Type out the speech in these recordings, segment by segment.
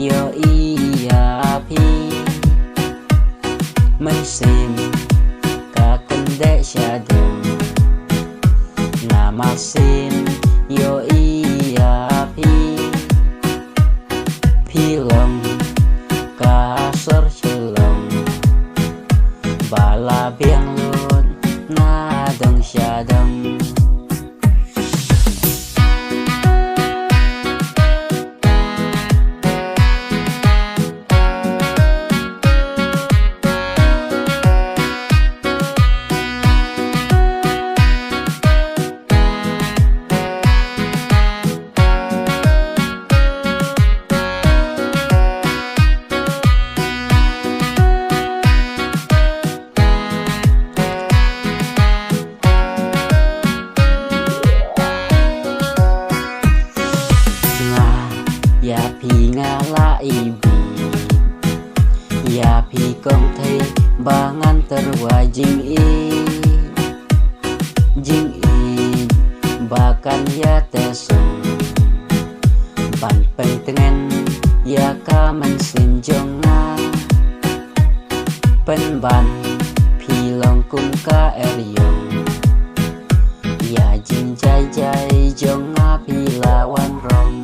yo iya pi mình xin cả cân đệ xa đường nama xin yo iya pi lòng cả sor chilong bala biang luôn na dong xa dong ya pi nga la ibi ya pi kong thấy bangan terwa jing in bahkan ya tesong ban pentengan ya ka man sin jong nga pen ban pi long kum ka eriong ya jing jai jai jong nga pi lawan rong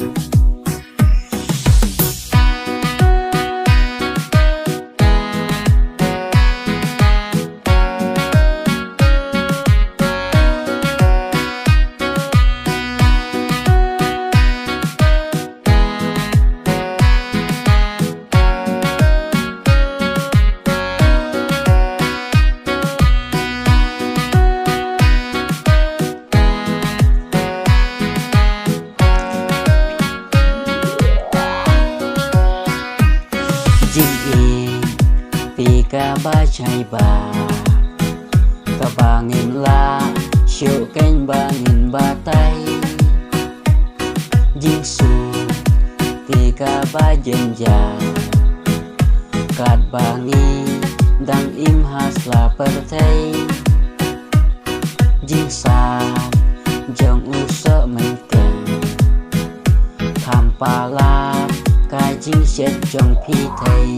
Pika ba chai ba ka bangin la siêu canh bangin ba tay jing su pika ba jen ja kat bangi dang im has la pertai jing sa jong usa mình ken tham pa la ka jing set jong pi thai